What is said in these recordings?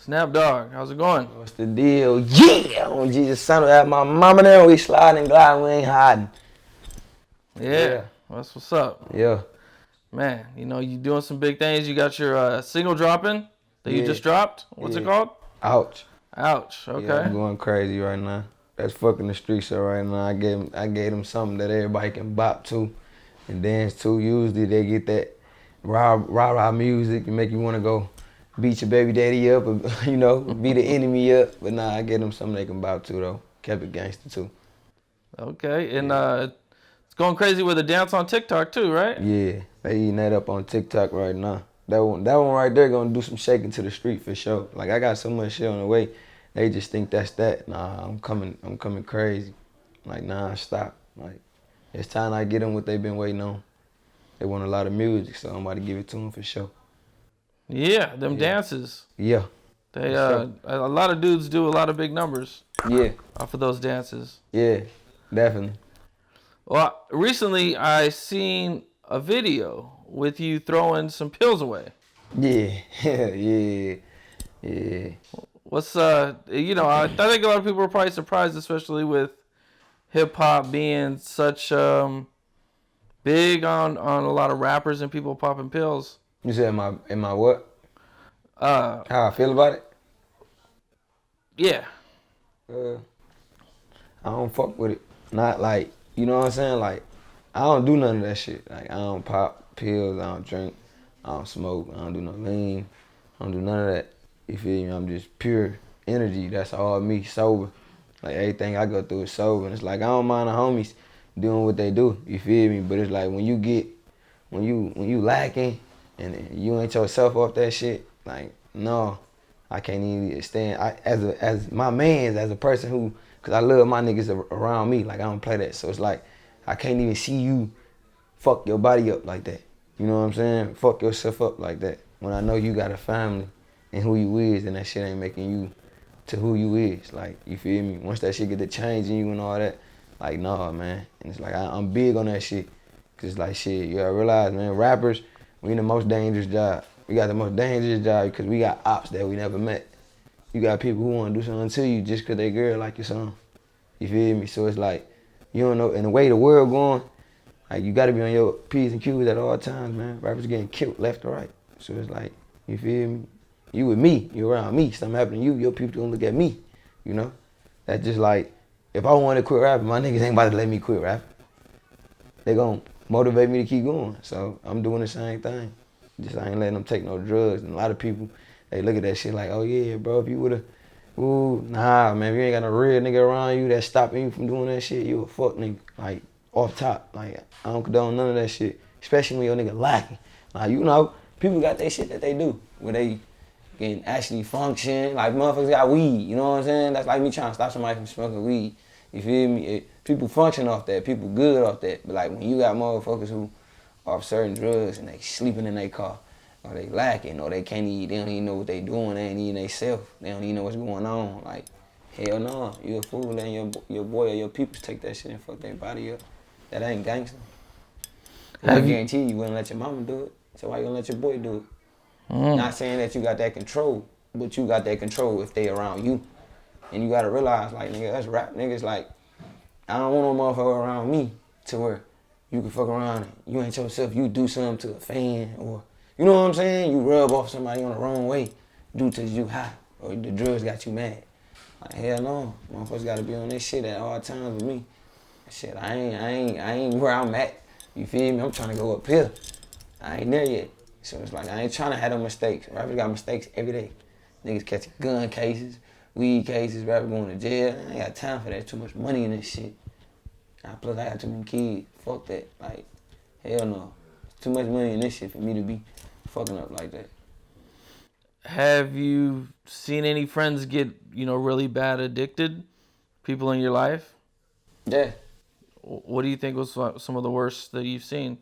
Snap Dog, how's it going? What's the deal? Yeah! On Jesus Son, at my mama there, we sliding and gliding, we ain't hiding. Yeah, that's what's up. Yeah. Man, you know, you doing some big things. You got your single dropping that you just dropped. What's it called? Ouch. Ouch, okay. Yeah, I'm going crazy right now. That's fucking the streets up right now. I gave them something that everybody can bop to and dance to. Usually they get that rah music and make you want to go beat your baby daddy up or, you know, beat the enemy up. But nah, I gave them something they can bop to though. Kept it gangster too. Okay, and it's going crazy with a dance on TikTok too, right? Yeah, they eating that up on TikTok right now. That one right there gonna do some shaking to the street for sure. Like I got so much shit on the way, they just think that's that. Nah, I'm coming crazy, like non-stop. Like it's time I get them what they've been waiting on. They want a lot of music, so I'm about to give it to them for sure. Yeah, them dances. Yeah. They a lot of dudes do a lot of big numbers. Yeah. Off of those dances. Yeah, definitely. Well, recently I seen a video with you throwing some pills away. Yeah, yeah. What's you know, I think a lot of people are probably surprised, especially with hip hop being such big on a lot of rappers and people popping pills. You said am I what? How I feel about it? Yeah. I don't fuck with it. Not like, you know what I'm saying? Like, I don't do none of that shit. Like, I don't pop pills, I don't drink, I don't smoke, I don't do no lean, I don't do none of that. You feel me? I'm just pure energy. That's all me, sober. Like, everything I go through is sober. And it's like, I don't mind the homies doing what they do. You feel me? But it's like, when you lacking and you ain't yourself off that shit, like, no, I can't even stand. As my mans, as a person who, cause I love my niggas around me, like I don't play that. So it's like, I can't even see you fuck your body up like that. You know what I'm saying? Fuck yourself up like that. When I know you got a family and who you is, and that shit ain't making you to who you is. Like, you feel me? Once that shit get to changing you and all that, like, nah, man. And it's like, I'm big on that shit. Cause it's like, shit, you gotta realize, man, rappers, we in the most dangerous job. We got the most dangerous job because we got ops that we never met. You got people who want to do something to you just because they girl like your son. You feel me? So it's like, you don't know, and the way the world going, like you got to be on your P's and Q's at all times, man. Rappers getting killed left or right. So it's like, you feel me? You with me, you around me, something happen to you, your people don't look at me, you know? That's just like, if I want to quit rapping, my niggas ain't about to let me quit rapping. They gonna motivate me to keep going. So I'm doing the same thing. Just I ain't letting them take no drugs. And a lot of people, they look at that shit like, oh yeah, bro, if you would've, nah, man, if you ain't got no real nigga around you that's stopping you from doing that shit, you a fuck nigga. Like, off top. Like, I don't condone none of that shit. Especially when your nigga lacking. Like, you know, people got that shit that they do. Where they can actually function. Like, motherfuckers got weed, you know what I'm saying? That's like me trying to stop somebody from smoking weed. You feel me? People function off that. People good off that. But like, when you got motherfuckers who off certain drugs and they sleeping in their car, or they lacking, or they can't eat, they don't even know what they doing, they ain't eating they self, they don't even know what's going on. Like, hell no, you a fool letting your boy or your peoples take that shit and fuck their body up. That ain't gangster. I guarantee you wouldn't let your mama do it, so why you gonna let your boy do it? Not saying that you got that control, but you got that control if they around you. And you gotta realize, like, nigga, that's rap niggas, like, I don't want no motherfucker around me to where you can fuck around and you ain't yourself, you do something to a fan, or, you know what I'm saying? You rub off somebody on the wrong way due to you high, or the drugs got you mad. Like, hell no, motherfuckers gotta be on this shit at all times with me. Shit, I ain't where I'm at, you feel me? I'm trying to go up here. I ain't there yet. So it's like, I ain't trying to have no mistakes. Rappers got mistakes every day. Niggas catching gun cases, weed cases, rappers going to jail. I ain't got time for that, too much money in this shit. Plus, I got too many kids. Fuck that. Like, hell no. Too much money in this shit for me to be fucking up like that. Have you seen any friends get, you know, really bad addicted? People in your life? Yeah. What do you think was some of the worst that you've seen?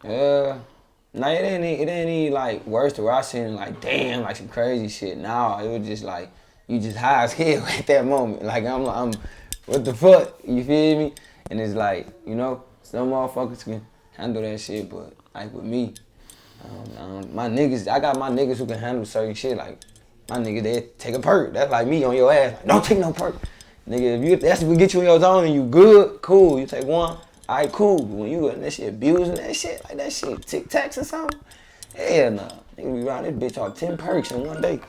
Nah, it ain't any like worse to where I seen like, damn, like some crazy shit. Nah, it was just like, you just high as hell at that moment. Like, I'm what the fuck? You feel me? And it's like, you know, some motherfuckers can handle that shit, but like with me, my niggas, I got my niggas who can handle certain shit. Like, My nigga, they take a perk. That's like me on your ass. Like, don't take no perk. Nigga, if that's what get you in your zone and you good, cool. You take one, all right, cool. But when you in that shit abusing that shit, like that shit Tic Tacs or something, hell nah. Nigga be around this bitch on 10 perks in one day.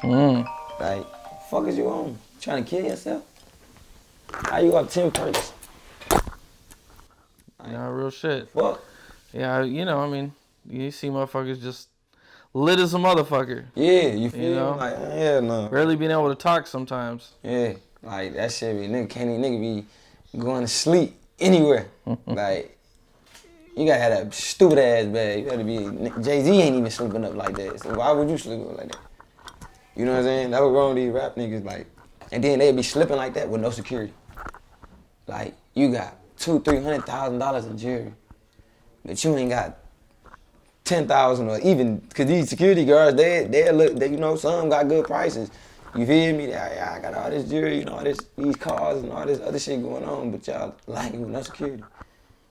Like, fuck is you on? Trying to kill yourself? How you up 10 perks? Nah, real shit. Fuck. Yeah, you know, I mean, you see motherfuckers just lit as a motherfucker. Yeah, you feel You know? me? Like, hell no. Barely being able to talk sometimes. Yeah, like that shit be, nigga be going to sleep anywhere. Like, you gotta have that stupid ass bag. You gotta be, Jay-Z ain't even sleeping up like that. So why would you sleep up like that? You know what I'm saying? That was wrong with these rap niggas, like, and then they'd be slipping like that with no security. Like, you got $200,000-$300,000 in jewelry, but you ain't got 10,000 or even, cause these security guards, they look, you know, some got good prices. You feel me? I got all this jewelry, you know, these cars and all this other shit going on, but y'all lacking with no security.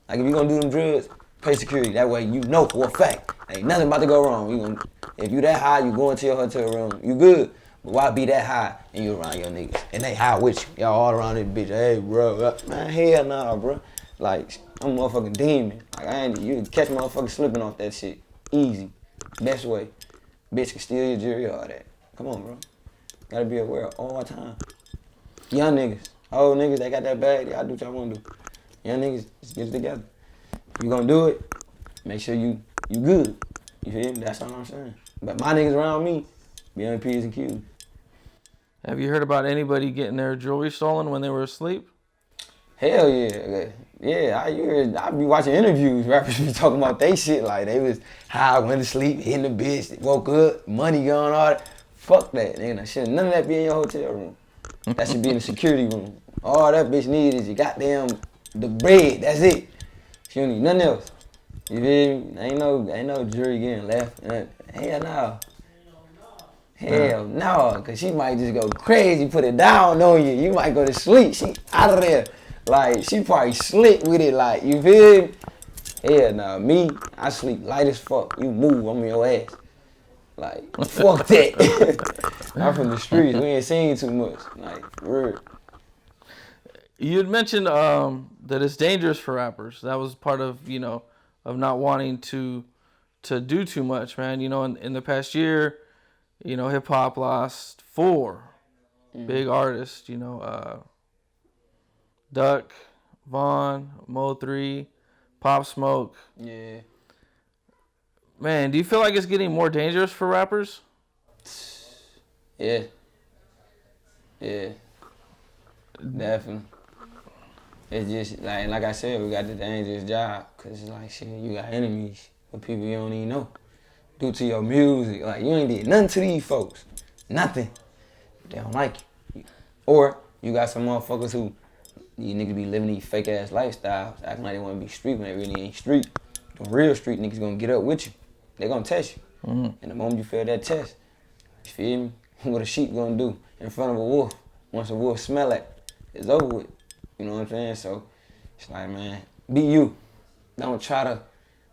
Like if you gonna do them drugs, pay security. That way you know for a fact ain't nothing about to go wrong. If you that high, you go into your hotel room, you good. But why be that high and you around your niggas and they high with you? Y'all all around this bitch. Hey, bro, man, hell nah, bro. Like I'm a motherfucking demon. Like you can catch motherfuckers slipping off that shit easy, best way. Bitch can steal your jewelry, all that. Come on, bro. Gotta be aware all the time. Young niggas, old niggas, they got that bag. Y'all do what y'all wanna do. Young niggas, just get it together. If you gonna do it, make sure you good. You feel me? That's all I'm saying. But my niggas around me, be on P's and Q's. Have you heard about anybody getting their jewelry stolen when they were asleep? Hell yeah. Yeah, I be watching interviews, rappers be talking about they shit like they was high, went to sleep, hitting the bitch, woke up, money gone, all that. Fuck that, nigga. Shit, none of that be in your hotel room. That should be in the security room. All that bitch need is your goddamn, the bread, that's it. She don't need nothing else. You feel me? Ain't no jewelry getting left. Hell no. Hell no, cause she might just go crazy, put it down on you. You might go to sleep. She out of there. Like, she probably slick with it, like, you feel me? Hell no, me, I sleep light as fuck. You move, I'm on your ass. Like, fuck that. I'm from the streets, we ain't seen too much. Like, real. You had mentioned that it's dangerous for rappers. That was part of, of not wanting to do too much, man. In the past year, hip hop lost 4 big artists. Duck, Vaughn, Mo3, Pop Smoke. Yeah. Man, do you feel like it's getting more dangerous for rappers? Yeah. Yeah. Definitely. It's just, like I said, we got the dangerous job. Because it's like, shit, you got enemies with people you don't even know. Due to your music. Like, you ain't did nothing to these folks. Nothing. They don't like you. Or you got some motherfuckers who, these niggas be living these fake ass lifestyles, acting like they want to be street when they really ain't street. The real street niggas gonna get up with you. They gonna test you. And the moment you fail that test, you feel me? What a sheep gonna do in front of a wolf? Once a wolf smell it, it's over with. You know what I'm saying? So it's like, man, be you. Don't try to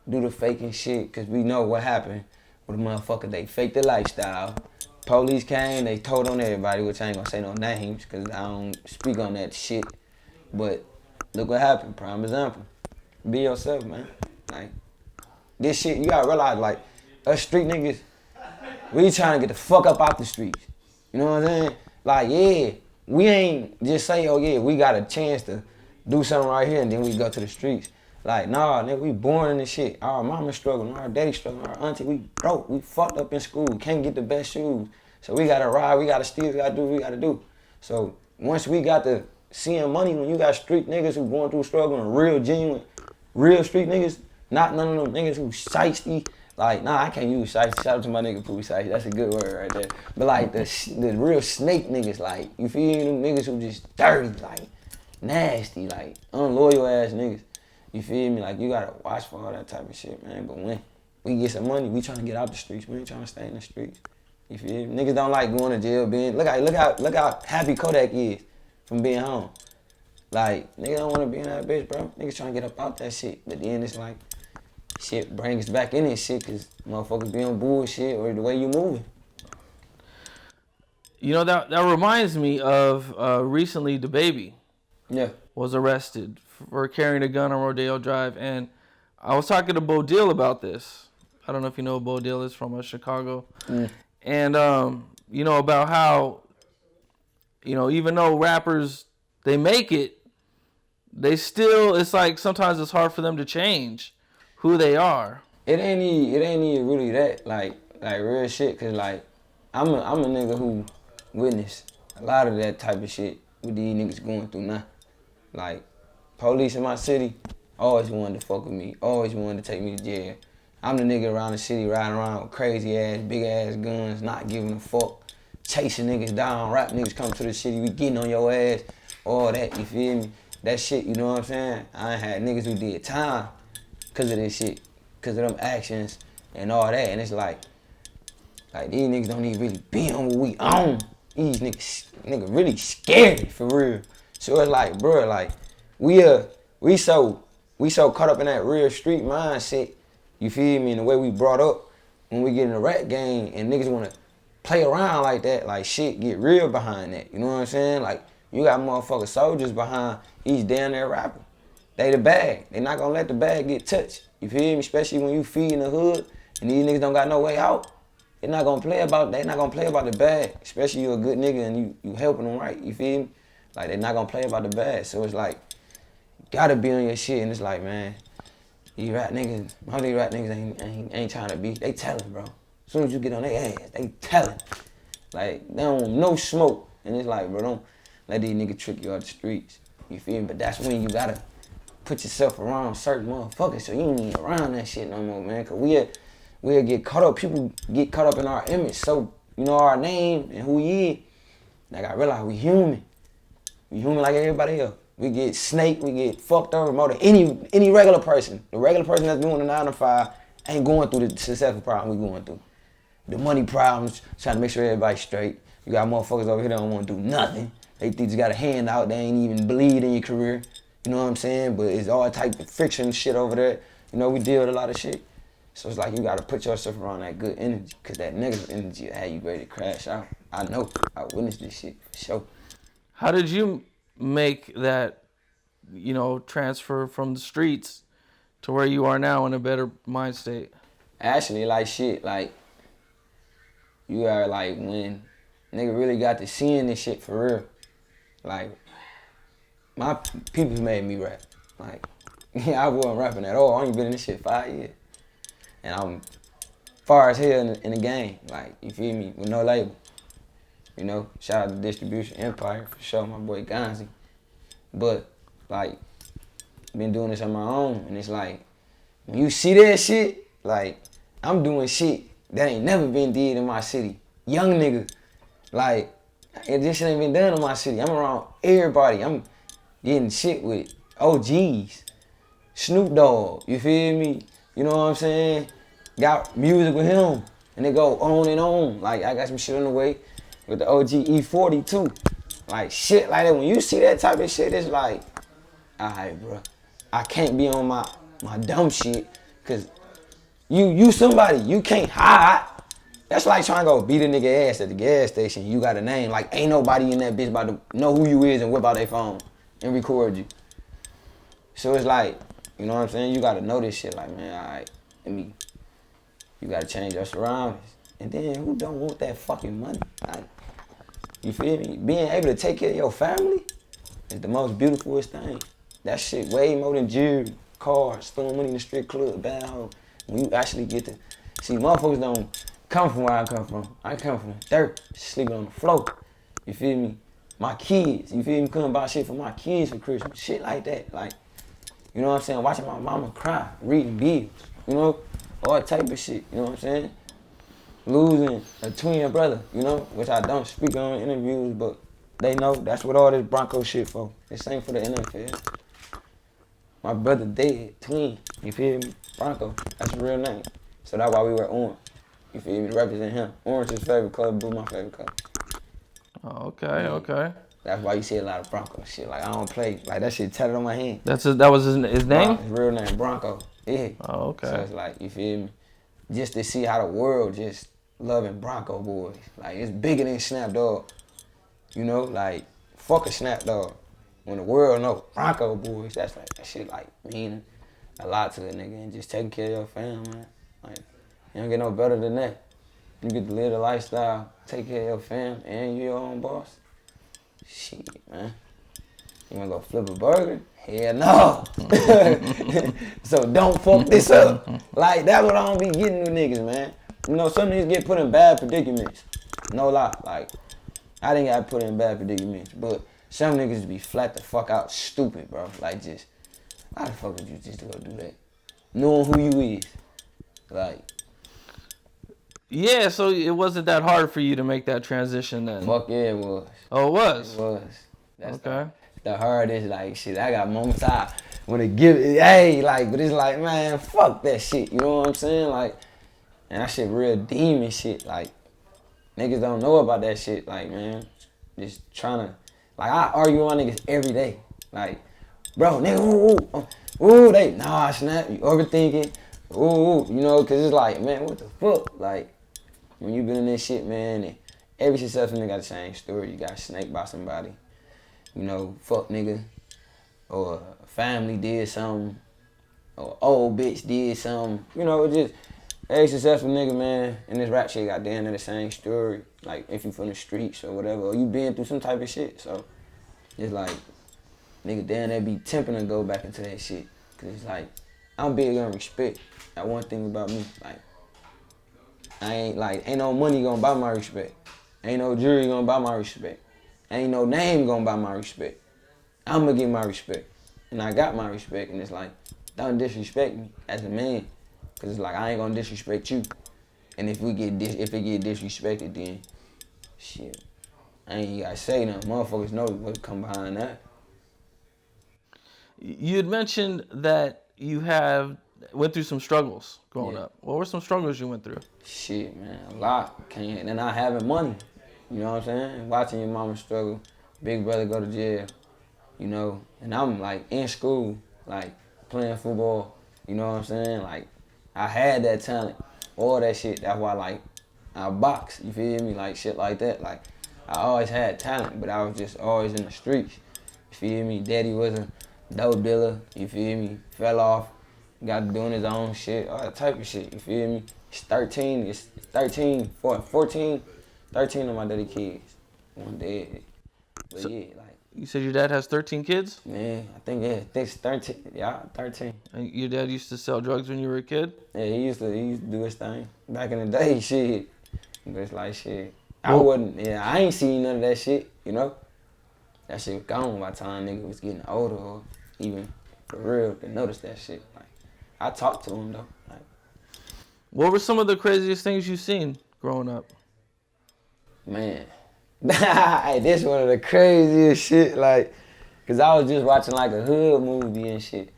do the faking shit, cause we know what happened with a motherfucker. They faked the lifestyle. Police came, they told on everybody, which I ain't gonna say no names, cause I don't speak on that shit. But look what happened, prime example. Be yourself, man. Like, this shit, you gotta realize, like, us street niggas, we trying to get the fuck up out the streets. You know what I'm saying? Like, yeah, we ain't just say, oh yeah, we got a chance to do something right here and then we go to the streets. Like, nah, nigga, we born in this shit. Our mama struggling, our daddy struggling, our auntie, we broke, we fucked up in school, can't get the best shoes. So we gotta ride, we gotta steal, we gotta do what we gotta do. So once we got the seeing money, when you got street niggas who going through struggling, real genuine, real street niggas, not none of them niggas who shiesty. Like, nah, I can't use shiesty. Shout out to my nigga Pooh Shiesty. That's a good word right there. But like the real snake niggas, like, you feel me? Them niggas who just dirty, like, nasty, like, unloyal ass niggas. You feel me? Like, you gotta watch for all that type of shit, man. But when we get some money, we trying to get out the streets. We ain't trying to stay in the streets. You feel me? Niggas don't like going to jail, being, look how happy Kodak is from being home. Like, niggas don't want to be in that bitch, bro. Niggas trying to get up out that shit. But then it's like, shit brings us back in this shit because motherfuckers be on bullshit or the way you moving. You know, that reminds me of recently the baby Yeah. was arrested for carrying a gun on Rodeo Drive, and I was talking to Bo Deal about this. I don't know if you know who Bo Deal is from Chicago, and you know about how, you know, even though rappers they make it, they still, it's like sometimes it's hard for them to change who they are. It ain't even really that like real shit. Cause like I'm a nigga who witnessed a lot of that type of shit with these niggas going through now. Like police in my city always wanted to fuck with me, always wanted to take me to jail. I'm the nigga around the city riding around with crazy ass, big ass guns, not giving a fuck, chasing niggas down, rap niggas come to the city, we getting on your ass, all that, you feel me? That shit, you know what I'm saying? I had niggas who did time because of this shit, because of them actions and all that, and it's like these niggas don't even really be on what we on. These niggas really scary for real. So it's like, bro, like we so caught up in that real street mindset. You feel me? And the way we brought up when we get in the rap game and niggas wanna play around like that, like shit get real behind that. You know what I'm saying? Like you got motherfucking soldiers behind each damn there rapper. They the bag. They not gonna let the bag get touched. You feel me? Especially when you feed in the hood and these niggas don't got no way out. They not gonna play about the bag. Especially you a good nigga and you helping them right. You feel me? Like they not gonna play about the bag. So it's like gotta be on your shit, and it's like, man, these rap niggas, all these rap niggas ain't trying to be. They telling, bro. As soon as you get on their ass, they telling. Like they don't want no smoke, and it's like, bro, don't let these niggas trick you out the streets. You feel me? But that's when you gotta put yourself around certain motherfuckers, so you ain't even around that shit no more, man. Cause we'll get caught up. People get caught up in our image, so you know our name and who we is. Like I realize we human. We human like everybody else. We get snaked, we get fucked over more than any regular person. The regular person that's doing the 9 to 5 ain't going through the successful problem we going through. The money problems, trying to make sure everybody's straight. You got motherfuckers over here that don't want to do nothing. They think you got a handout, they ain't even believe in your career. You know what I'm saying? But it's all type of friction shit over there. You know, we deal with a lot of shit. So it's like you gotta put yourself around that good energy, cause that negative energy will have you ready to crash out. I know, I witnessed this shit for sure. How did you make that, you know, transfer from the streets to where you are now in a better mind state? Actually, like shit, like you are like when nigga really got to seeing this shit for real. Like my peoples made me rap. Like yeah, I wasn't rapping at all. I only been in this shit 5 years, and I'm far as hell in the game. Like you feel me, with no label. You know, shout out to Distribution Empire for sure, my boy Gonzi. But like, been doing this on my own, and it's like, when you see that shit, like, I'm doing shit that ain't never been did in my city. Young nigga, like, this shit ain't been done in my city. I'm around everybody. I'm getting shit with OGs, Snoop Dogg, you feel me? You know what I'm saying? Got music with him, and it go on and on. Like, I got some shit on the way with the OG E40 too. Like shit like that. When you see that type of shit, it's like, alright, bro. I can't be on my dumb shit, cause you somebody, you can't hide. That's like trying to go beat a nigga ass at the gas station. You got a name, like ain't nobody in that bitch about to know who you is and whip out their phone and record you. So it's like, you know what I'm saying? You gotta know this shit. Like, man, alright, you gotta change your surroundings. And then who don't want that fucking money? Like, you feel me? Being able to take care of your family is the most beautifulest thing. That shit way more than jewelry, cars, throwing money in the strip club, bad hoe. When you actually get to see, motherfuckers don't come from where I come from. I come from dirt, sleeping on the floor. You feel me? My kids, you feel me? Couldn't buy shit for my kids for Christmas, shit like that. Like, you know what I'm saying? Watching my mama cry, reading bills, you know? All type of shit, you know what I'm saying? Losing a twin brother, you know, which I don't speak on in interviews, but they know that's what all this Bronco shit for. This ain't for the NFL. My brother dead, twin, you feel me? Bronco, that's his real name. So that's why we wear orange. You feel me? To represent him. Orange is his favorite color, blue my favorite color. Oh, okay, okay. That's why you see a lot of Bronco shit. Like I don't play, like that shit tatted on my hand. That was his name? His real name, Bronco. Yeah. Oh, okay. So it's like, you feel me? Just to see how the world just loving Bronco boys. Like, it's bigger than Snap Dogg. You know, like, fuck a Snap Dogg. When the world know Bronco boys, that's like, that shit like mean a lot to a nigga. And just taking care of your family, man. Like, you don't get no better than that. You get to live the lifestyle, take care of your family, and you your own boss. Shit, man. You wanna go flip a burger? Hell no. So don't fuck this up. Like, that's what I don't be getting with niggas, man. You know, some niggas get put in bad predicaments. No lie. Like, I didn't get put in bad predicaments, but some niggas be flat the fuck out stupid, bro. Like, just, why the fuck would you just go do that? Knowing who you is. Like, yeah, so it wasn't that hard for you to make that transition then? Fuck yeah, it was. Oh, it was? It was. That's okay. The hardest, like, shit, I got moments I wanna give it, hey, like, but it's like, man, fuck that shit, you know what I'm saying? Like, and that shit real demon shit, like, niggas don't know about that shit, like, man, just trying to, like, I argue with my niggas every day, like, bro, nigga, ooh, they, nah, Snap, you overthinking, ooh, you know, cause it's like, man, what the fuck, like, when you been in this shit, man, and every successful nigga got the same story, you got snaked by somebody. You know, fuck nigga, or family did something, or old bitch did something. You know, it just, every successful nigga, man, in this rap shit got damn near the same story. Like, if you from the streets or whatever, or you been through some type of shit. So, it's like, nigga damn near be tempting to go back into that shit. Cause it's like, I'm big on respect. That one thing about me, like, ain't no money gonna buy my respect. Ain't no jewelry gonna buy my respect. Ain't no name gonna buy my respect. I'm gonna get my respect. And I got my respect, and it's like, don't disrespect me as a man. Cause it's like, I ain't gonna disrespect you. And if it get disrespected, then shit, I ain't gotta say nothing. Motherfuckers know what come behind that. You had mentioned that you went through some struggles growing up. What were some struggles you went through? Shit, man, a lot. And not having money. You know what I'm saying? Watching your mama struggle, big brother go to jail, you know, and I'm like in school, like playing football, you know what I'm saying? Like, I had that talent, all that shit. That's why, like, I box, you feel me? Like, shit like that. Like, I always had talent, but I was just always in the streets, you feel me? Daddy was a dope dealer, you feel me? Fell off, got to doing his own shit, all that type of shit, you feel me? It's 14 of my daddy kids. One dead. But so, yeah, like. You said your dad has 13 kids? Man, I think it's 13. Yeah, 13. And your dad used to sell drugs when you were a kid? Yeah, he used to do his thing. Back in the day, shit. But it's like, shit. I ain't seen none of that shit, you know? That shit was gone by the time nigga was getting older, or even for real to notice that shit. Like, I talked to him though. Like, what were some of the craziest things you've seen growing up? Man, this one of the craziest shit, like, cause I was just watching like a hood movie and shit,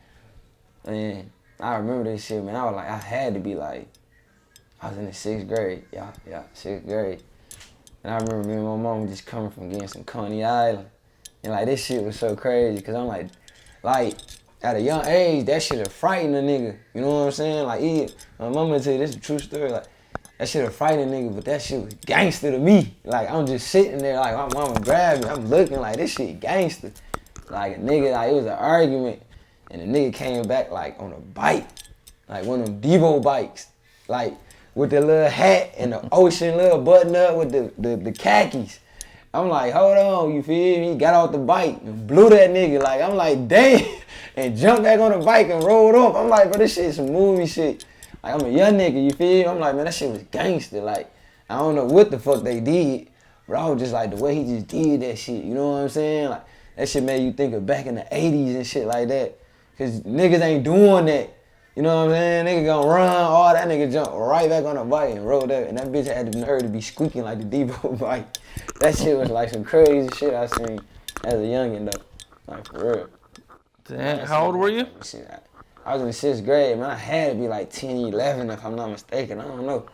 and I remember this shit, man. I was like, I had to be like, I was in the 6th grade, yeah, 6th grade, and I remember me and my mom just coming from getting some Coney Island, and like this shit was so crazy, cause I'm like at a young age, that shit have frightened a nigga, you know what I'm saying? Like, my mama tell you this is a true story, like. That shit a fighting nigga, but that shit was gangster to me. Like, I'm just sitting there, like, my mama grabbed me. I'm looking like, this shit gangster. Like, a nigga, like, it was an argument. And the nigga came back, like, on a bike. Like, one of them Devo bikes. Like, with the little hat and the ocean little button up with the khakis. I'm like, hold on, you feel me? He got off the bike and blew that nigga. Like, I'm like, damn. And jumped back on the bike and rolled off. I'm like, bro, this shit is some movie shit. Like, I'm a young nigga, you feel me? I'm like, man, that shit was gangster. Like, I don't know what the fuck they did, but I was just like, the way he just did that shit, you know what I'm saying? Like, that shit made you think of back in the 80s and shit like that. Cause niggas ain't doing that. You know what I'm saying? Nigga gonna run, all that nigga jump right back on the bike and rolled up. And that bitch had the nerve to be squeaking like the Devo bike. That shit was like some crazy shit I seen as a youngin' though. Like, for real. Damn, how old were you? I was in the 6th grade, man. I had to be like 10, 11 if I'm not mistaken. I don't know.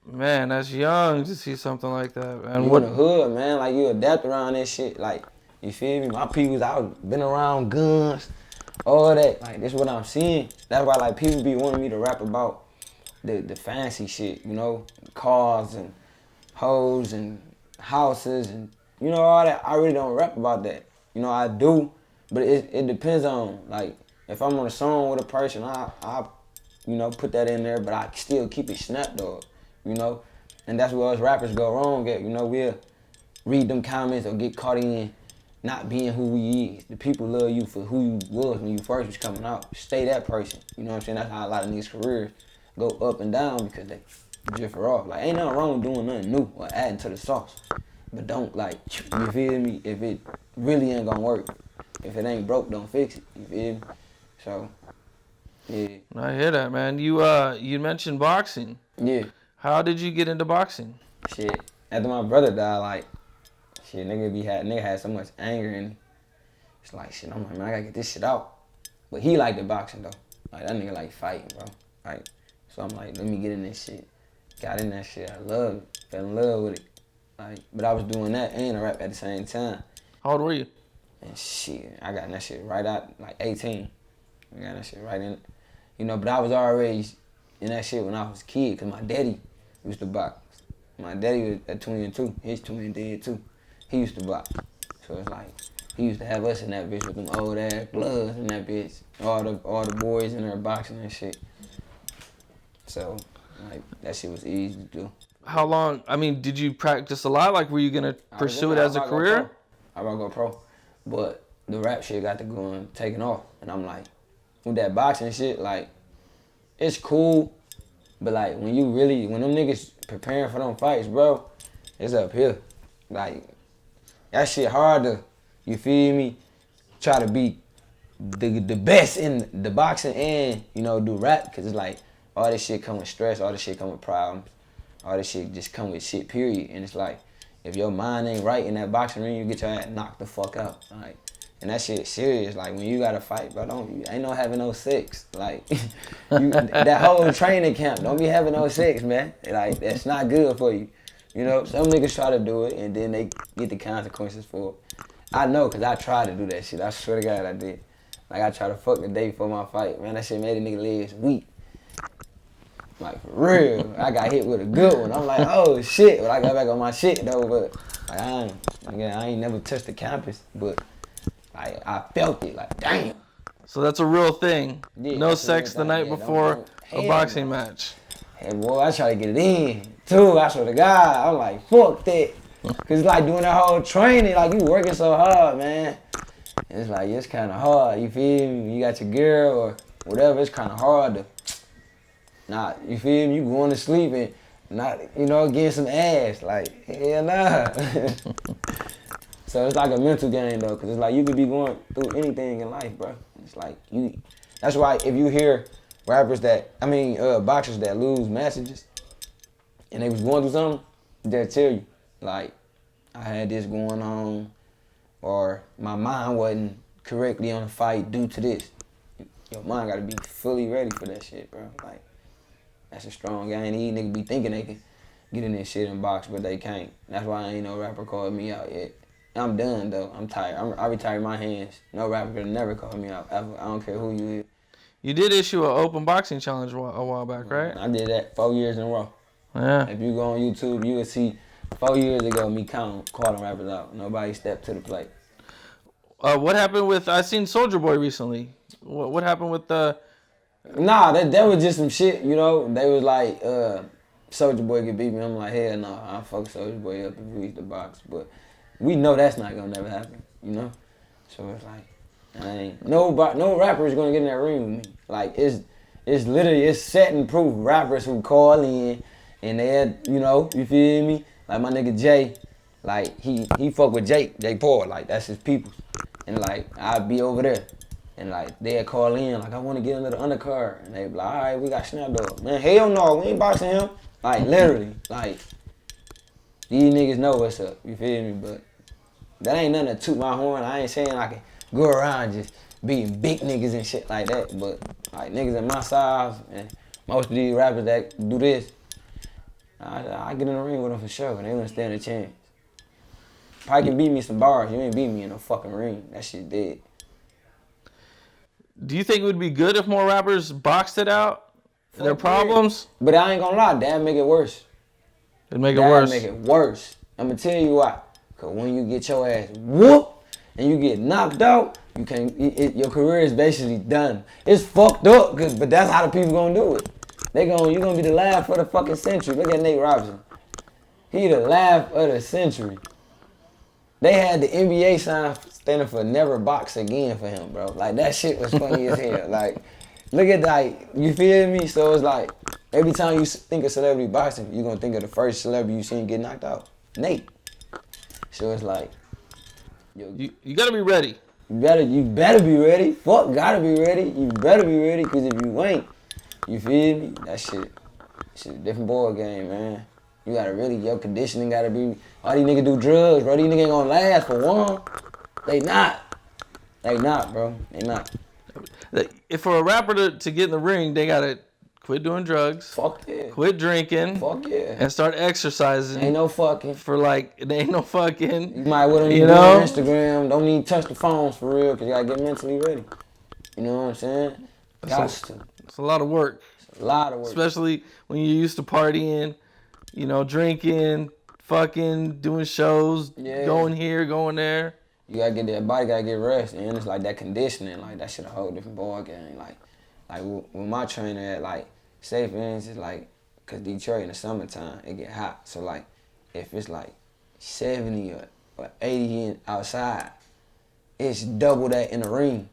Man, that's young to see something like that, man. You in the hood, man. Like, you adapt around that shit. Like, you feel me? My people's out, been around guns, all that. Like, this is what I'm seeing. That's why, like, people be wanting me to rap about the fancy shit, you know, cars and hoes and houses and you know all that. I really don't rap about that. You know, I do, but it depends on like if I'm on a song with a person, I you know put that in there, but I still keep it snap dog, you know, and that's where us rappers go wrong at. You know, we'll read them comments or get caught in not being who we is. The people love you for who you was when you first was coming out. Stay that person. You know what I'm saying? That's how a lot of niggas' careers go up and down because they differ off. Like, ain't nothing wrong with doing nothing new or adding to the sauce. But don't, like, you feel me? If it really ain't gonna work. If it ain't broke, don't fix it. You feel me? So, yeah. I hear that, man. You mentioned boxing. Yeah. How did you get into boxing? Shit. After my brother died, like, shit, nigga had so much anger in him. It's like, shit, I'm like, man, I gotta get this shit out. But he liked the boxing, though. Like, that nigga like fighting, bro. Like, so I'm like, let me get in this shit. Got in that shit. I loved it. Fell in love with it. Like, but I was doing that and a rap at the same time. How old were you? And shit, I got in that shit right out, like 18. I got that shit right in it. You know, but I was already in that shit when I was a kid, because my daddy used to box. My daddy was a twin, too. His twin did, too. He used to box. So it's like, he used to have us in that bitch with them old ass gloves in that bitch. All the boys in there boxing and shit. So, like, that shit was easy to do. How long, I mean, did you practice a lot? Like, were you going to pursue it as a career? I was going to go pro. But the rap shit got to go and taking off. And I'm like, with that boxing shit, like, it's cool. But, like, when them niggas preparing for them fights, bro, it's up here. Like, that shit hard to, you feel me, try to be the best in the boxing and, you know, do rap. Because it's like, all this shit come with stress, all this shit come with problems. All this shit just come with shit, period. And it's like, if your mind ain't right in that boxing ring, you get your ass knocked the fuck out. Like, and that shit is serious. Like, when you gotta fight, bro, ain't no having no sex. Like, that whole training camp, don't be having no sex, man. Like, that's not good for you. You know, some niggas try to do it, and then they get the consequences for it. I know, because I tried to do that shit. I swear to God I did. Like, I tried to fuck the day before my fight. Man, that shit made a nigga legs weak. Like, for real. I got hit with a good one. I'm like, oh, shit. But I got back on my shit, though. But, like, I ain't never touched the campus. But, like, I felt it. Like, damn. So that's a real thing. Yeah, no sex the night before a boxing match. Hey, boy, I try to get it in, too. I swear to God. I'm like, fuck that. Because, like, doing that whole training, like, you working so hard, man. It's like, it's kind of hard. You feel me? You got your girl or whatever. It's kind of hard to... Nah, you feel me? You going to sleep and not, you know, getting some ass. Like, hell nah. So it's like a mental game, though, because it's like you could be going through anything in life, bro. It's like, that's why if you hear boxers that lose messages and they was going through something, they'll tell you, like, I had this going on or my mind wasn't correctly on the fight due to this. Your mind got to be fully ready for that shit, bro. Like, that's a strong game. These niggas be thinking they can get in this shit and box, but they can't. That's why ain't no rapper called me out yet. I'm done, though. I'm tired. I retired my hands. No rapper could never call me out, ever. I don't care who you is. You did issue an open boxing challenge a while back, right? I did that 4 years in a row. Yeah. If you go on YouTube, you will see 4 years ago me calling rappers out. Nobody stepped to the plate. What happened with, I seen Soulja Boy recently. What happened with the... Nah, that was just some shit, you know. They was like, Soulja Boy could beat me. I'm like, hell no, I'll fuck Soulja Boy up if we used to box. But we know that's not gonna never happen, you know? So it's like, no rapper is gonna get in that ring with me. Like, it's literally, it's set and proof rappers who call in and they're, you know, you feel me? Like my nigga Jay, like he fuck with Jay Paul, like that's his people. And like, I'd be over there. And like, they'd call in, like, I want to get into the undercard. And they'd be like, all right, we got Snapdog. Man, hell no, we ain't boxing him. Like, literally, like, these niggas know what's up, you feel me? But that ain't nothing to toot my horn. I ain't saying I can go around just beating big niggas and shit like that. But, like, niggas in my size and most of these rappers that do this, I get in the ring with them for sure, and they wouldn't stand a chance. Probably can beat me some bars. You ain't beat me in no fucking ring. That shit dead. Do you think it would be good if more rappers boxed it out? their problems. But I ain't gonna lie, that make it worse. It make it worse. Make it worse. I'm gonna tell you why. Cause when you get your ass whooped and you get knocked out, you can't. Your career is basically done. It's fucked up, but that's how the people gonna do it. You gonna be the laugh for the fucking century. Look at Nate Robinson. He the laugh of the century. They had the NBA sign standing for never box again for him, bro. Like, that shit was funny as hell. Like, look at, like, you feel me? So it's like, every time you think of celebrity boxing, you're gonna think of the first celebrity you seen get knocked out. Nate. So it's like, yo, you gotta be ready. You better be ready. Fuck, gotta be ready. You better be ready, because if you ain't, you feel me? That shit a different ball game, man. You gotta really, your conditioning gotta be, all these niggas do drugs, bro. These niggas ain't gonna last for one. They not, bro. They not. If for a rapper to get in the ring, they gotta quit doing drugs. Fuck yeah. Quit drinking. Fuck yeah. And start exercising. Ain't no fucking. Ain't no fucking. You might want to be on Instagram. Don't need to touch the phones for real, because you gotta get mentally ready. You know what I'm saying? It's a lot of work. It's a lot of work. Especially when you're used to partying. You know, drinking, fucking, doing shows, going here, going there. You gotta get that body, gotta get rest, and it's like that conditioning, like that shit a whole different ball game. Like with my trainer at, like, say for instance, like, cause Detroit in the summertime it get hot, so like if it's like 70 or 80 outside, it's double that in the ring.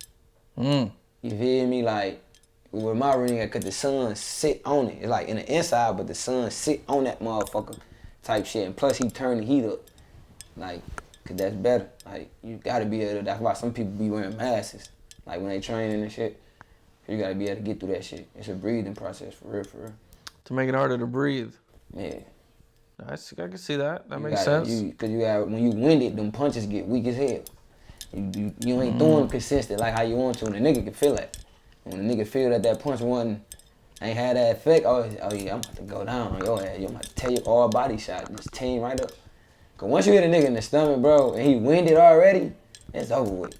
You feel me? Like, with my ring, cause the sun sit on it. It's like in the inside, but the sun sit on that motherfucker type shit. And plus he turn the heat up. Like, cause that's better. Like, you gotta be able to, that's why some people be wearing masks. Like when they training and shit. You gotta be able to get through that shit. It's a breathing process, for real. To make it harder to breathe. Yeah. I can see that. That makes sense. Cause when you winded, them punches get weak as hell. You ain't throwing them consistent like how you want to, and the nigga can feel that. When the nigga feel that punch ain't had that effect, oh yeah, I'm about to go down on your ass. I'm about to tell you all body shot, just team right up. Cause once you hit a nigga in the stomach, bro, and he winded already, it's over with.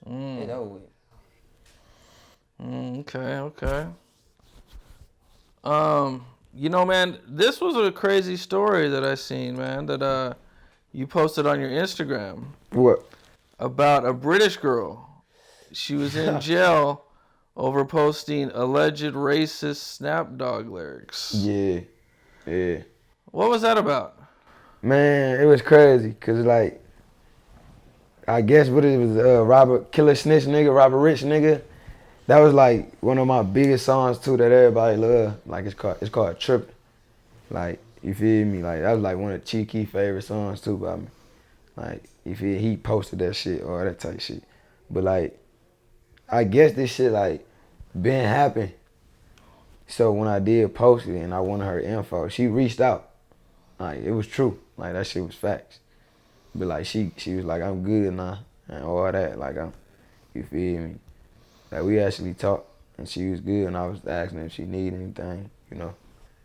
It's over with. Okay. You know, man, this was a crazy story that I seen, man, that you posted on your Instagram. What? About a British girl. She was in jail over posting alleged racist Dogg lyrics. Yeah. What was that about? Man, it was crazy, because, like, I guess what it was, Robert Killer Snitch nigga, Robert Rich nigga. That was, like, one of my biggest songs, too, that everybody love. Like, it's called Trippin'. Like, you feel me? Like, that was, like, one of Cheeky's favorite songs, too, by me. Like, you feel, he posted that shit, or that type shit. But, like, I guess this shit, like, been happen. So when I did post it and I wanted her info, she reached out. Like, it was true. Like, that shit was facts. But, like, she was like, I'm good now, and all that. Like, you feel me? Like, we actually talked, and she was good, and I was asking her if she need anything, you know.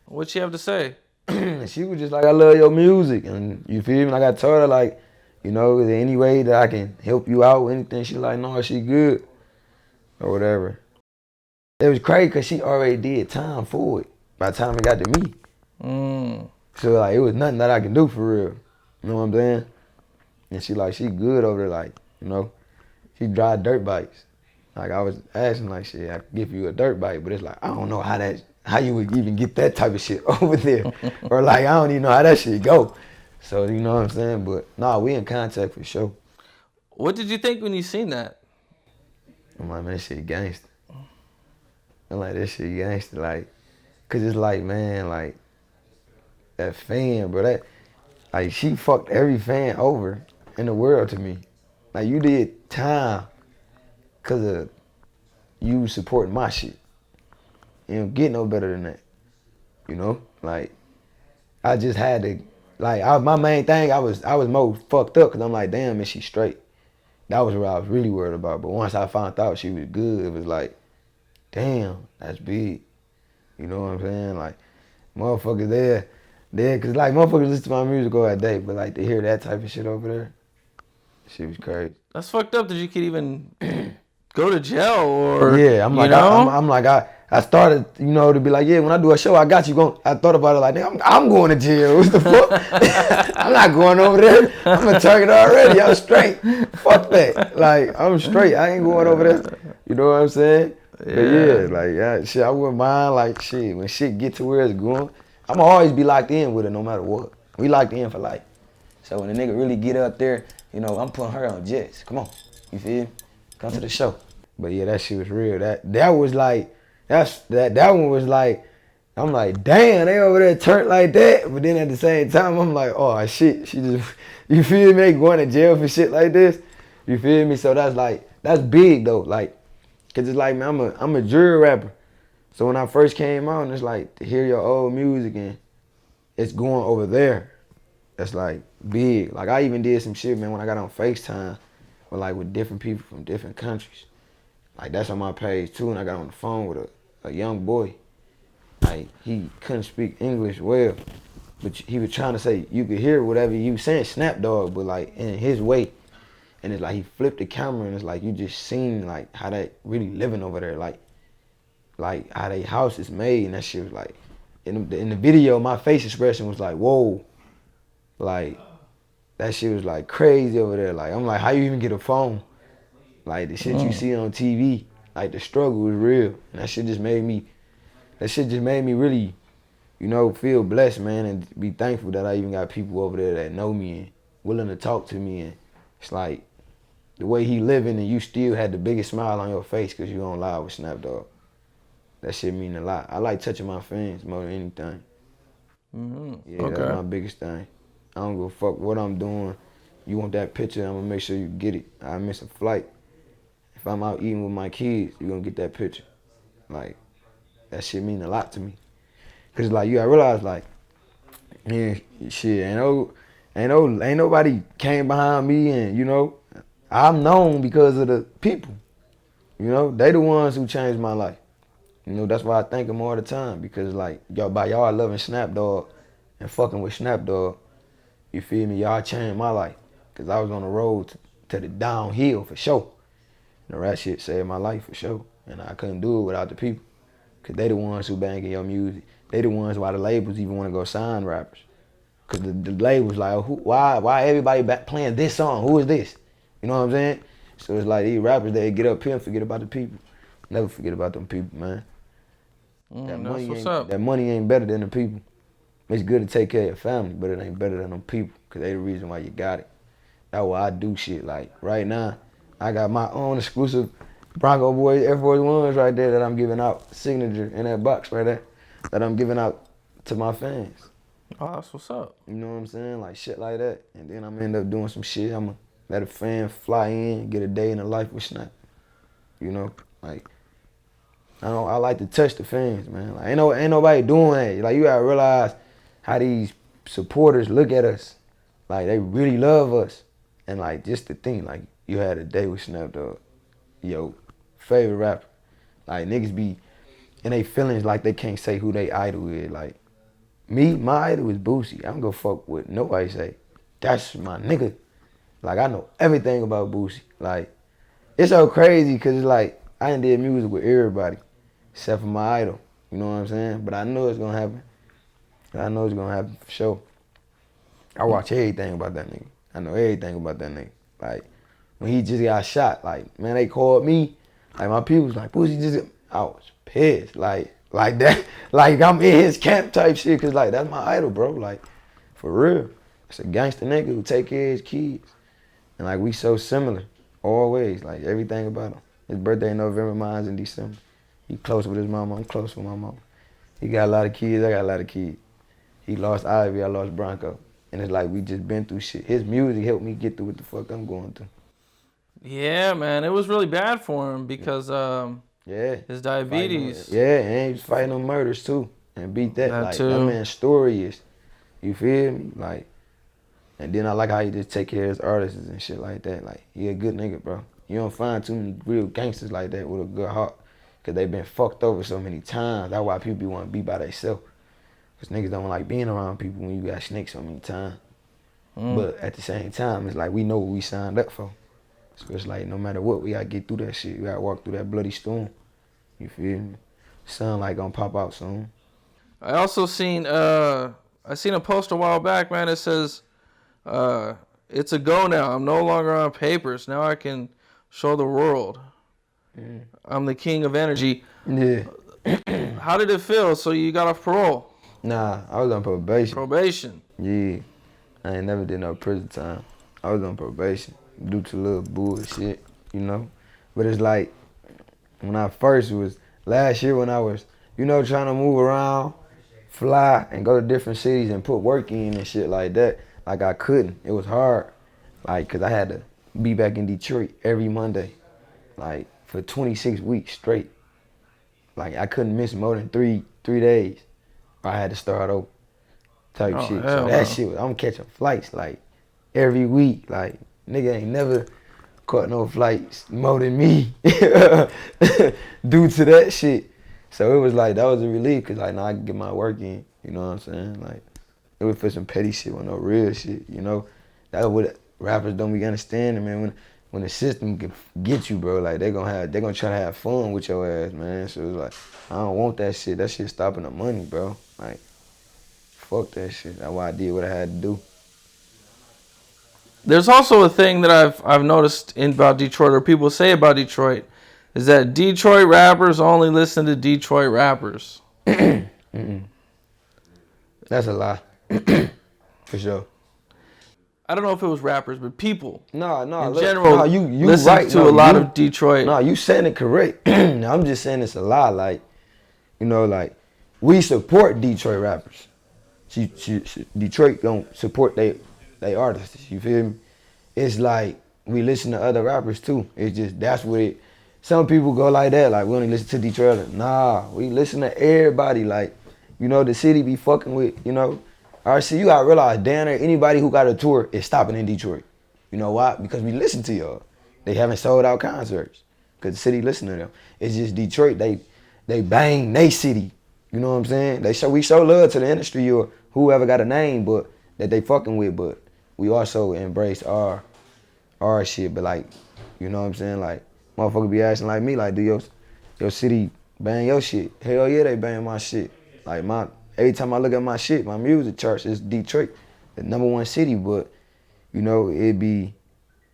What'd she have to say? She was just like, I love your music, and you feel me? Like, I told her, like, you know, is there any way that I can help you out with anything? She like, no, she good. Or whatever. It was crazy because she already did time for it by the time it got to me. So, like, it was nothing that I can do for real. You know what I'm saying? And she good over there, like, you know. She drive dirt bikes. Like, I was asking, like, shit, I could give you a dirt bike, but it's like, I don't know how you would even get that type of shit over there. Or, like, I don't even know how that shit go. So, you know what I'm saying? But, nah, we in contact for sure. What did you think when you seen that? I'm like, man, that shit gangster. I'm like, that shit gangster, like, cause it's like, man, like, that fan, bro, that, like, she fucked every fan over in the world to me. Like, you did time cause of you supporting my shit. You don't get no better than that, you know? Like, I just had to, like, my main thing, I was more fucked up cause I'm like, damn, is she straight? That was what I was really worried about. But once I found out she was good, it was like, damn, that's big. You know what I'm saying? Like, motherfuckers there, cause like motherfuckers listen to my music all that day, but like to hear that type of shit over there, shit was crazy. That's fucked up that you could even go to jail or yeah. I'm like, I started, you know, to be like, yeah, when I do a show, I got you going. I thought about it like, nigga, I'm going to jail. What the fuck? I'm not going over there. I'm a target already. I'm straight. Fuck that. Like, I'm straight. I ain't going over there. You know what I'm saying? But yeah, like, yeah, shit, I wouldn't mind, like, shit, when shit get to where it's going, I'ma always be locked in with it no matter what. We locked in for life. So when the nigga really get up there, you know, I'm putting her on jets. Come on. You feel me? Come to the show. But yeah, that shit was real. That was like, that one was like, I'm like, damn, they over there turned like that. But then at the same time, I'm like, oh shit, she just, you feel me, going to jail for shit like this. You feel me? So that's like, that's big though. Like, cause it's like, man, I'm a jury rapper. So when I first came out, it's like to hear your old music and it's going over there. That's like big. Like I even did some shit, man, when I got on FaceTime with different people from different countries. Like that's on my page too, and I got on the phone with a young boy. Like he couldn't speak English well, but he was trying to say you could hear whatever you was saying, Snap Dogg, but like in his way. And it's like he flipped the camera, and it's like you just seen like how they really living over there, like how they house is made, and that shit was like in the video, my face expression was like whoa, like that shit was like crazy over there. Like I'm like, how you even get a phone? Like the shit you see on TV, like the struggle was real. And that shit just made me really, you know, feel blessed, man, and be thankful that I even got people over there that know me and willing to talk to me. And it's like the way he living and you still had the biggest smile on your face because you on live with Snap Dogg. That shit mean a lot. I like touching my fans more than anything. Yeah, that's my biggest thing. I don't give a fuck what I'm doing. You want that picture, I'm gonna make sure you get it. I miss a flight. If I'm out eating with my kids, you're gonna get that picture. Like, that shit mean a lot to me. Cause like you gotta realize like, man, shit, ain't nobody came behind me and, you know, I'm known because of the people. You know, they the ones who changed my life. You know, that's why I thank them all the time. Because like, y'all by y'all loving Snap Dogg and fucking with Snap Dogg, you feel me? Y'all changed my life. Cause I was on the road to the downhill for sure. The rap shit saved my life for sure. And I couldn't do it without the people. Cause they the ones who banging your music. They the ones why the labels even want to go sign rappers. Cause the labels like, why everybody playing this song? Who is this? You know what I'm saying? So it's like these rappers, they get up here and forget about the people. Never forget about them people, man. That money ain't better than the people. It's good to take care of your family, but it ain't better than them people. Cause they the reason why you got it. That's why I do shit. Like right now, I got my own exclusive Bronco Boys Air Force Ones right there that I'm giving out, signature in that box right there, that I'm giving out to my fans. Oh, that's what's up. You know what I'm saying? Like shit like that. And then I'm end up doing some shit. I'ma let a fan fly in, get a day in the life with Snap. You know, like I like to touch the fans, man. Like ain't nobody doing that. Like you gotta realize how these supporters look at us. Like they really love us. And like just the thing, like you had a day with Snap Dogg, your favorite rapper. Like niggas be in they feelings like they can't say who they idol is. Like me, my idol is Boosie. I don't go fuck with nobody say. That's my nigga. Like I know everything about Boosie. Like it's so crazy cause it's like I done did music with everybody except for my idol. You know what I'm saying? But I know it's gonna happen. I know it's gonna happen for sure. I watch everything about that nigga. I know everything about that nigga. Like, when he just got shot, like, man, they called me. Like, my people was like, Boosie just, I was pissed. Like that. Like, I'm in his camp type shit. Cause, like, that's my idol, bro. Like, for real. It's a gangster nigga who take care of his kids. And, like, we so similar. Always. Like, everything about him. His birthday in November, mine's in December. He close with his mama. I'm close with my mama. He got a lot of kids. I got a lot of kids. He lost Ivy. I lost Bronco. And it's like we just been through shit. His music helped me get through what the fuck I'm going through. Yeah, man. It was really bad for him because his diabetes. And he was fighting on murders too. And beat that. Like that man's story is, you feel me? Like, and then I like how he just take care of his artists and shit like that. Like, he a good nigga, bro. You don't find too many real gangsters like that with a good heart. Cause they been fucked over so many times. That's why people be wanting to be by themselves. Cause niggas don't like being around people when you got snakes so many times. But at the same time, it's like we know what we signed up for. So it's like no matter what, we gotta get through that shit. We gotta walk through that bloody storm. You feel me? Sun like gonna pop out soon. I also seen I seen a post a while back, man. It says it's a go now. I'm no longer on papers. Now I can show the world. I'm the king of energy. Yeah. How did it feel? So you got off parole? Nah, I was on probation. Probation. Yeah. I ain't never did no prison time. I was on probation due to little bullshit, you know. But it's like when I first was last year when I was, trying to move around, fly and go to different cities and put work in and shit like that. Like I couldn't. It was hard. Like, cause I had to be back in Detroit every Monday, like for 26 weeks straight. Like I couldn't miss more than three days. Or I had to start over type shit. So that shit was, I'm catching flights like every week. Like nigga ain't never caught no flights more than me due to that shit. So it was like, that was a relief, cause like now I can get my work in, you know what I'm saying? Like, it was for some petty shit with no real shit, you know? That's what rappers don't be understanding, man. When the system can get you, bro, like they gonna try to have fun with your ass, man. So it's like, I don't want that shit. That shit stopping the money, bro. Like, fuck that shit. That's why I did what I had to do. There's also a thing that I've noticed about Detroit, or people say about Detroit, is that Detroit rappers only listen to Detroit rappers. That's a lie. For sure. I don't know if it was rappers, but people in general you listen right. to a lot of Detroit. No, you saying it correct. I'm just saying it's a lie. Like, like we support Detroit rappers. Detroit don't support they artists. You feel me? It's like we listen to other rappers too. It's just that's what it. Some people go like that. Like we only listen to Detroit. Nah, we listen to everybody. Like, the city be fucking with. RC, you gotta realize, down there, anybody who got a tour is stopping in Detroit. You know why? Because we listen to y'all. They haven't sold out concerts because the city listen to them. It's just Detroit. They bang they city. You know what I'm saying? We show love to the industry or whoever got a name, but that they fucking with. But we also embrace our shit. But like, you know what I'm saying? Like, motherfucker be asking like me, like, do your city bang your shit? Hell yeah, they bang my shit. Like every time I look at my shit, my music charts, it's Detroit, the #1 city. But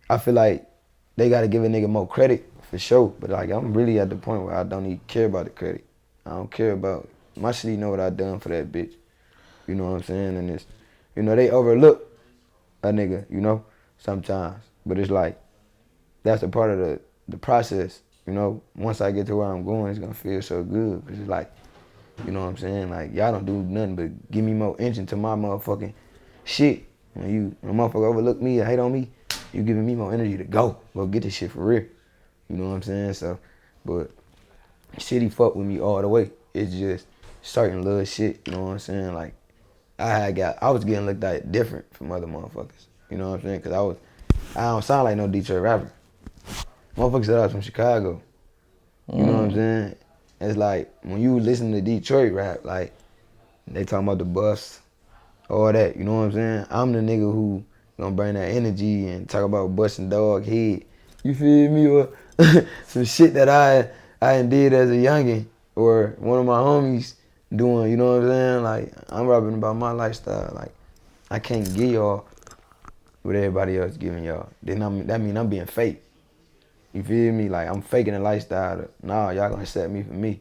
I feel like they gotta give a nigga more credit for sure. But like, I'm really at the point where I don't even care about the credit. I don't care about my city. Know what I done for that bitch. You know what I'm saying? And it's, they overlook a nigga, sometimes. But it's like, that's a part of the process. Once I get to where I'm going, it's gonna feel so good. Cause it's like, you know what I'm saying? Like, y'all don't do nothing but give me more engine to my motherfucking shit. When a motherfucker overlook me or hate on me, you giving me more energy to go get this shit for real. You know what I'm saying? So, but city fuck with me all the way. It's just certain little shit, you know what I'm saying? Like, I was getting looked at different from other motherfuckers. You know what I'm saying? Cause I don't sound like no Detroit rapper. Motherfuckers said I was from Chicago. You know what I'm saying? It's like, when you listen to Detroit rap, like, they talking about the bus, all that, you know what I'm saying? I'm the nigga who gonna bring that energy and talk about busting Dogg head. You feel me? Or some shit that I did as a youngin', or one of my homies doing, you know what I'm saying? Like, I'm rapping about my lifestyle. Like, I can't give y'all what everybody else giving y'all. That mean I'm being fake. You feel me? Like, I'm faking a lifestyle. Nah, y'all gonna accept me for me.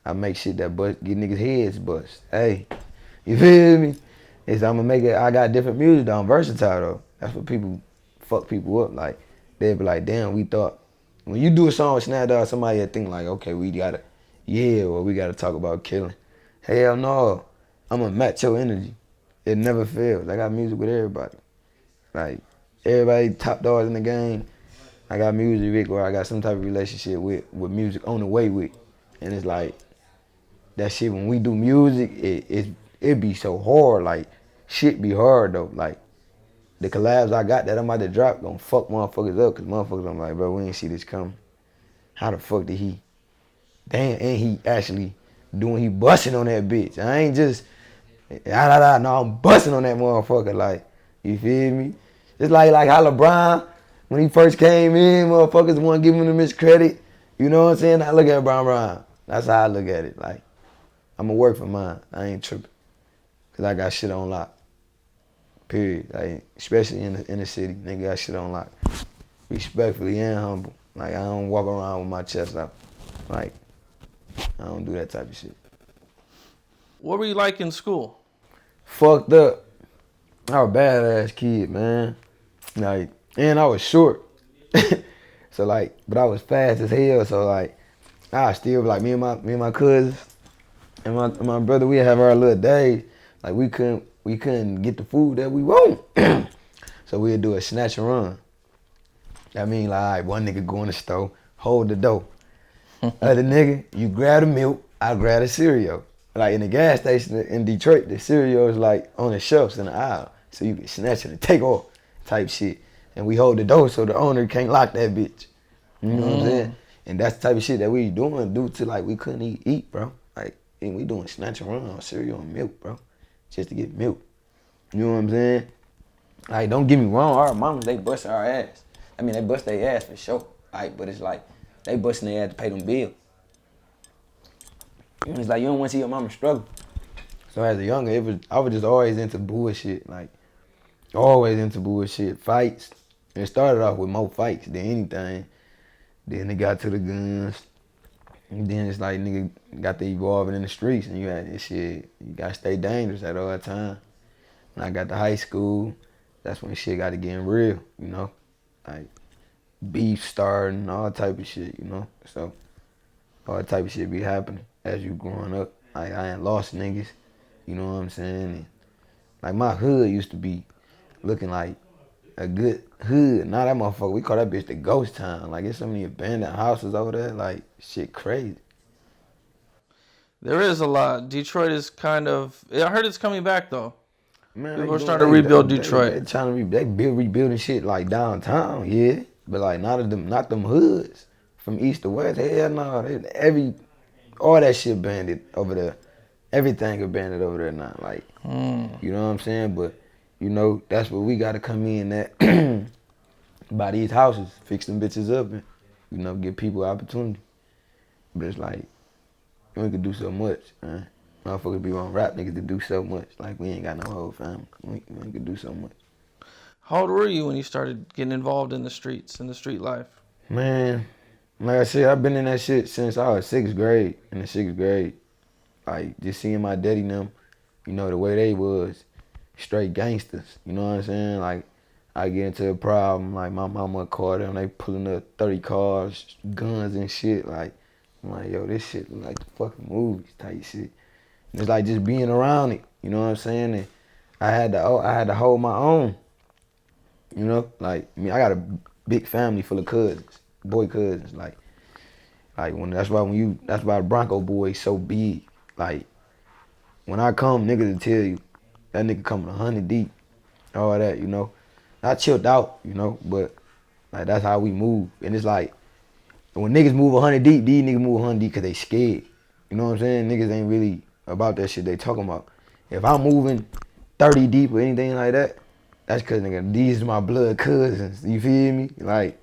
I make shit that get niggas' heads bust. Hey, you feel me? I'm gonna make it. I got different music though. I'm versatile though. That's what people fuck people up. Like, they'll be like, damn, we thought when you do a song with Snap Dogg, somebody would think like, okay, we gotta talk about killing. Hell no, I'm gonna match your energy. It never fails. I got music with everybody. Like, everybody top dogs in the game. I got music with, or I got some type of relationship with music on the way with. And it's like, that shit, when we do music, it be so hard. Like, shit be hard though. Like, the collabs I got that I'm about to drop gonna fuck motherfuckers up, cause motherfuckers, I'm like, bro, we ain't see this coming. How the fuck did he? Damn, and he actually he busting on that bitch. I ain't just, no, I'm busting on that motherfucker. Like, you feel me? It's like how LeBron, when he first came in, motherfuckers want to give him his credit. You know what I'm saying? I look at Brown. That's how I look at it. Like, I'ma work for mine. I ain't tripping. Cause I got shit on lock. Period. Like, especially in the city, nigga got shit on lock. Respectfully and humble. Like, I don't walk around with my chest out. Like, I don't do that type of shit. What were you like in school? Fucked up. I was a badass kid, man. Like, and I was short. So like, but I was fast as hell. So like, I still like me and my cousins and my brother. We have our little days. Like we couldn't get the food that we want. So we'd do a snatch and run. That mean like, all right, one nigga go in the store, hold the door. Other nigga, you grab the milk, I grab the cereal. Like in the gas station in Detroit, the cereal is like on the shelves in the aisle. So you can snatch it and take off type shit. And we hold the door so the owner can't lock that bitch. You know what I'm saying? And that's the type of shit that we doing due to like we couldn't eat, bro. Like, and we doing snatch and run on cereal and milk, bro. Just to get milk. You know what I'm saying? Like, don't get me wrong, our mamas, they bust our ass. I mean, they bust their ass for sure. Like, but it's like, they busting their ass to pay them bills. It's like, you don't want to see your mama struggle. So as a younger, I was just always into bullshit. Like, always into bullshit. Fights. It started off with more fights than anything. Then it got to the guns. And then it's like, nigga got to evolving in the streets. And you had this shit, you got to stay dangerous at all time. When I got to high school, that's when shit got to get real, you know? Like, beef starting, all type of shit, you know? So, all type of shit be happening as you growing up. Like, I ain't lost niggas, you know what I'm saying? And, like, my hood used to be looking like a good hood. Now that motherfucker, we call that bitch the ghost town. Like, there's so many abandoned houses over there. Like, shit crazy. There is a lot. Detroit is kind of. I heard it's coming back though. Man, people are starting to rebuild Detroit. They trying to rebuilding shit like downtown, yeah. But like not them hoods from east to west. Hell no, all that shit banded over there. Everything abandoned over there now. Like, you know what I'm saying? But you know, that's where we gotta come in at buy these houses, fix them bitches up, and you know, give people opportunity. But it's like, we could do so much, man. Motherfuckers be on rap niggas to do so much. Like, we ain't got no whole family. We could do so much. How old were you when you started getting involved in the streets, in the street life? Man, like I said, I've been in that shit since I was in the sixth grade. Like, just seeing my daddy and them, you know, the way they was, straight gangsters. You know what I'm saying? Like, I get into a problem, like my mama caught them, they pulling up 30 cars, guns and shit. Like, I'm like, yo, this shit look like the fucking movies type shit. And it's like just being around it, you know what I'm saying? And I had to hold my own. You know, like, I mean, I got a big family full of cousins, boy cousins. Like that's why the Bronco boy is so big. Like, when I come, niggas will tell you, that nigga coming 100 deep, all that, you know. I chilled out, you know, but like that's how we move. And it's like, when niggas move 100 deep, these niggas move 100 deep because they scared. You know what I'm saying? Niggas ain't really about that shit they talking about. If I'm moving 30 deep or anything like that, that's because, nigga, these are my blood cousins. You feel me? Like,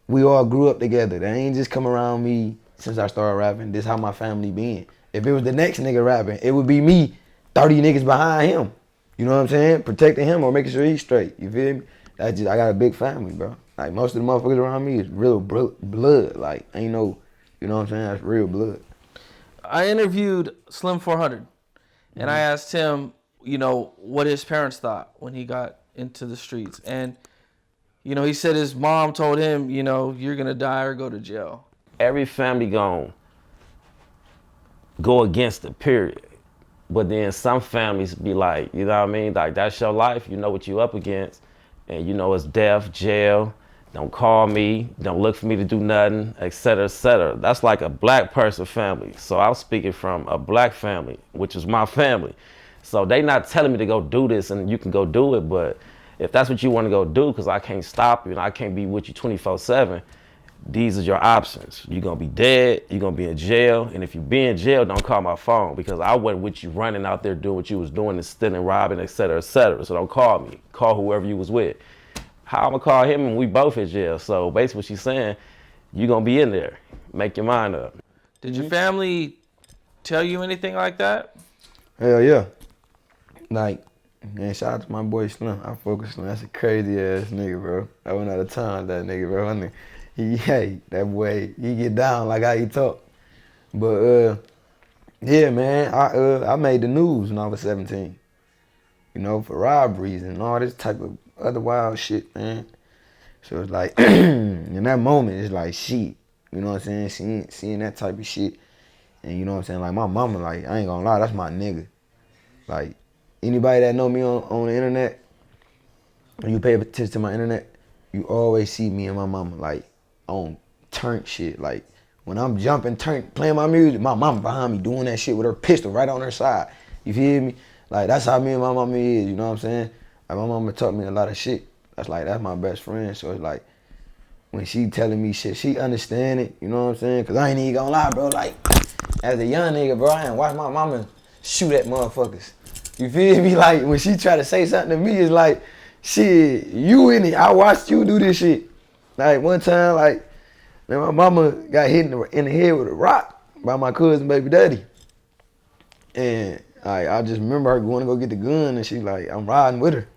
we all grew up together. They ain't just come around me since I started rapping. This how my family been. If it was the next nigga rapping, it would be me 30 niggas behind him. You know what I'm saying? Protecting him or making sure he's straight. You feel me? I got a big family, bro. Like, most of the motherfuckers around me is real blood. Like, ain't no, you know what I'm saying? That's real blood. I interviewed Slim 400, and I asked him, you know, what his parents thought when he got into the streets. And, you know, he said his mom told him, you know, you're going to die or go to jail. Every family gon' go against it, period. But then some families be like, you know what I mean? Like, that's your life. You know what you up against. And you know it's death, jail. Don't call me. Don't look for me to do nothing, et cetera, et cetera. That's like a black person family. So I'm speaking from a black family, which is my family. So they not telling me to go do this and you can go do it. But if that's what you want to go do, because I can't stop you and I can't be with you 24/7, these are your options. You're going to be dead, you're going to be in jail, and if you be in jail, don't call my phone because I wasn't with you running out there doing what you was doing and stealing, robbing, et cetera, so don't call me. Call whoever you was with. How I'm going to call him and we both in jail? So basically what she's saying, you're going to be in there. Make your mind up. Did your family tell you anything like that? Hell yeah. Like, man, shout out to my boy Slim. I fuck with Slim. That's a crazy ass nigga, bro. I went out of town with that nigga, bro. That boy, he get down like how he talk. But yeah, man, I made the news when I was 17. You know, for robberies and all this type of other wild shit, man. So it's like, in that moment, it's like shit. You know what I'm saying? Seeing that type of shit. And you know what I'm saying? Like my mama, like, I ain't gonna lie, that's my nigga. Like, anybody that know me on the internet, when you pay attention to my internet, you always see me and my mama, like, on turn shit. Like, when I'm jumping, playing my music, my mama behind me doing that shit with her pistol right on her side. You feel me? Like, that's how me and my mama is, you know what I'm saying? Like, my mama taught me a lot of shit. That's my best friend. So it's like, when she telling me shit, she understand it, you know what I'm saying? Cause I ain't even gonna lie, bro. Like, as a young nigga, bro, I ain't watch my mama shoot at motherfuckers. You feel me? Like, when she try to say something to me, it's like, shit, you in it. I watched you do this shit. Like, one time, like, man, my mama got hit in the head with a rock by my cousin baby daddy. And I just remember her going to go get the gun, and she like, I'm riding with her.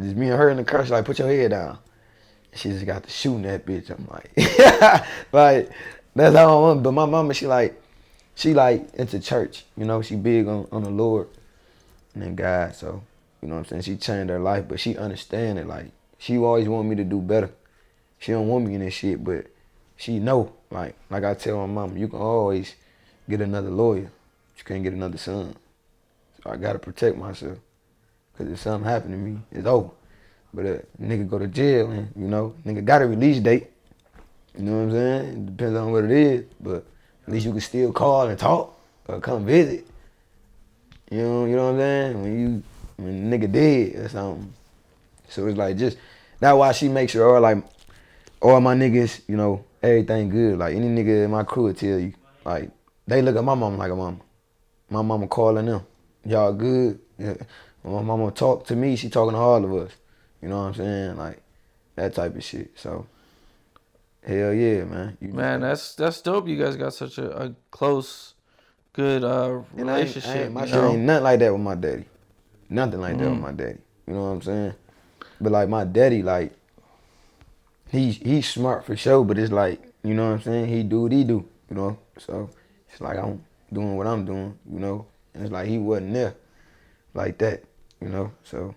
Just me and her in the car, she like, put your head down. She just got to shooting that bitch. I'm like, like, that's how I want. But my mama, she like into church. You know, she big on the Lord and then God. So, you know what I'm saying? She changed her life, but she understand it. Like, she always want me to do better. She don't want me in this shit, but she know. Like I tell my mama, you can always get another lawyer. You can't get another son. So I gotta protect myself. Cause if something happen to me, it's over. But nigga go to jail and, you know, nigga got a release date. You know what I'm saying? It depends on what it is, but at least you can still call and talk or come visit. You know what I'm saying? When nigga dead or something. So it's like just, that's why she makes sure all my niggas, you know, everything good. Like any nigga in my crew will tell you, like, they look at my mama like a mama. My mama calling them, y'all good? Yeah. When my mama talk to me, she talking to all of us. You know what I'm saying? Like, that type of shit. So, hell yeah, man. Man, that's dope. You guys got such a close, good relationship. My shit ain't nothing like that with my daddy. Nothing like that with my daddy. You know what I'm saying? But like my daddy, like, he's smart for sure, but it's like, you know what I'm saying? He do what he do, you know? So, it's like I'm doing what I'm doing, you know? And it's like he wasn't there like that, you know? So.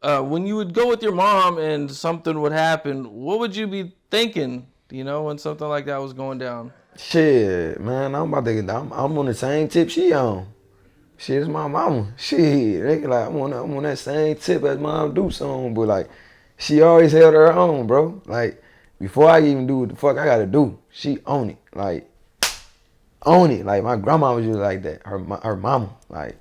When you would go with your mom and something would happen, what would you be thinking, you know, when something like that was going down? Shit, man, I'm on the same tip she on. Shit, it's my mama. Shit, they like, I'm on that same tip as Mom do something, but like, she always held her own, bro. Like, before I even do what the fuck I gotta do, she own it. Like, own it. Like, my grandma was just like that. Her mama, like,